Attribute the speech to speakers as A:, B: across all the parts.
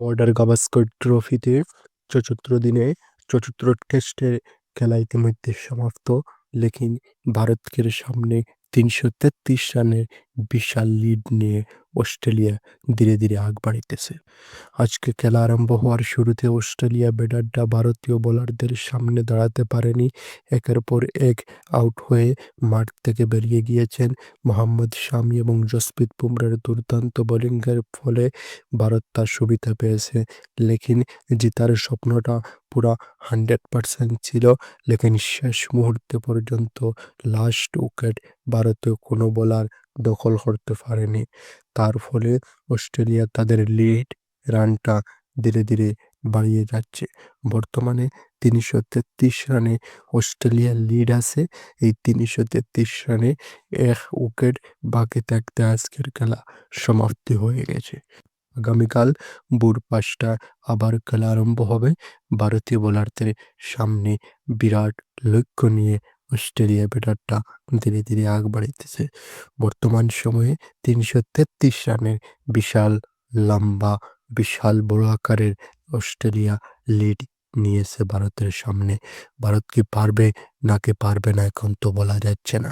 A: Border Gavaskar ট্রফিতে ৪৪ দিনে ৭৪ টেস্টের খেলা ইতিমধ্যে সমাপ্ত। লেকিন ভারতের সামনে ৩৩৩ রানের বিশাল লিড নিয়ে অস্ট্রেলিয়া ধীরে, ধীরে আগ বাড়িতেছে। আজকে খেলা আরম্ভ হওয়ার শুরুতে অস্ট্রেলিয়া ব্যাটাররা ভারতীয় বোলারদের সামনে দাঁড়াতে পারেনি। একের পর এক আউট হয়ে মাঠ থেকে বেরিয়ে গিয়েছেন। মোহাম্মদ শামি এবং জসপ্রীত বুমরার দুর্দান্ত বোলিংয়ের ফলে ভারত তার সুবিধা পেয়েছে। লেকিন জেতার স্বপ্নটা পুরা 100% ছিল। লেকিন শেষ মুহূর্তে পর্যন্ত লাস্ট উইকেট ভারতীয় কোনো বোলার দখল করতে পারেনি। তার ফলে অস্ট্রেলিয়া তাদের লিড রানটা ধীরে, ধীরে বাড়িয়ে যাচ্ছে। বর্তমানে ৩৩৩ রানে অস্ট্রেলিয়ার লিড আছে। এই ৩৩৩ রানে ১ উইকেট বাকি থাকতে আজকের খেলা সমাপ্তি হয়ে গেছে। আগামীকাল ভোর ৫টায় আবার খেলা আরম্ভ হবে। ভারতীয় বোলারদের সামনে বিরাট লক্ষ্য নিয়ে অস্ট্রেলিয়া ব্যাটাররা ধীরে, ধীরে আগ বাড়িতেছে। বর্তমান সময়ে ৩৩৩ রানের বিশাল লম্বা, বিশাল বড় আকারের অস্ট্রেলিয়া লিড নিয়েছে ভারতের সামনে। ভারত কি পারবে নাকি পারবে না এখন তো বলা যাচ্ছে না।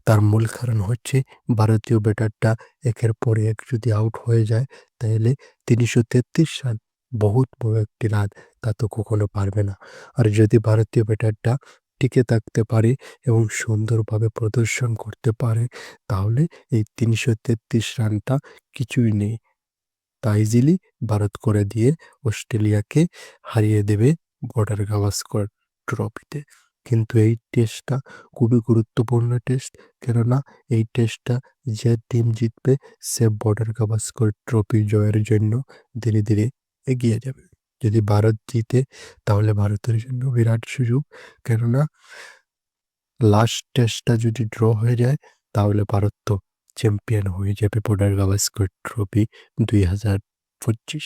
A: তার মূল কারণ হচ্ছে ভারতীয় ব্যাটাররা একের পর এক যদি আউট হয়ে যায় তাহলে ৩৩৩ রান বহুত বড় একটি রান, তা তো কখনো পারবে না। আর যদি ভারতীয় ব্যাটাররা টিকে থাকতে পারে এবং সুন্দরভাবে প্রদর্শন করতে পারে তাহলে এই ৩৩৩ রানটা কিছুই নেই। তা ইজিলি ভারত করে দিয়ে অস্ট্রেলিয়াকে হারিয়ে দেবে বর্ডার গাভাস্কর ট্রফিতে। কিন্তু এই টেস্টটা খুবই গুরুত্বপূর্ণ টেস্ট, কেননা এই টেস্টটা যে টিম জিতবে সে বর্ডার গাভাস্কর ট্রফি জয়ের জন্য ধীরে, ধীরে এগিয়ে যাবে। যদি ভারত জিতে তাহলে ভারতের জন্য বিরাট সুযোগ, কেননা লাস্ট টেস্টটা যদি ড্র হয়ে যায় তাহলে ভারত তো চ্যাম্পিয়ন হয়ে যাবে বর্ডার গাভাস্কর ট্রফি ২০২৫।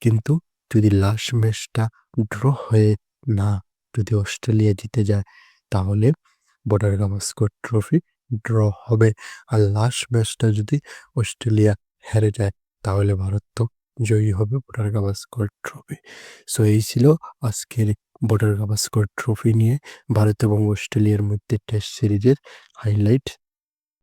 A: কিন্তু যদি লাস্ট ম্যাচটা ড্র হয়ে না, যদি অস্ট্রেলিয়া জিতে যায় তাহলে বর্ডার গাভাস্কর ট্রফি ড্র হবে। আর লাস্ট ম্যাচটা যদি অস্ট্রেলিয়া হেরে যায় তাহলে ভারত তো জয়ী হবে বর্ডার গাভাস্কর ট্রফি। সো এই ছিল আজকের বর্ডার গাভাস্কর ট্রফি নিয়ে ভারত এবং অস্ট্রেলিয়ার মধ্যে টেস্ট সিরিজের হাইলাইট।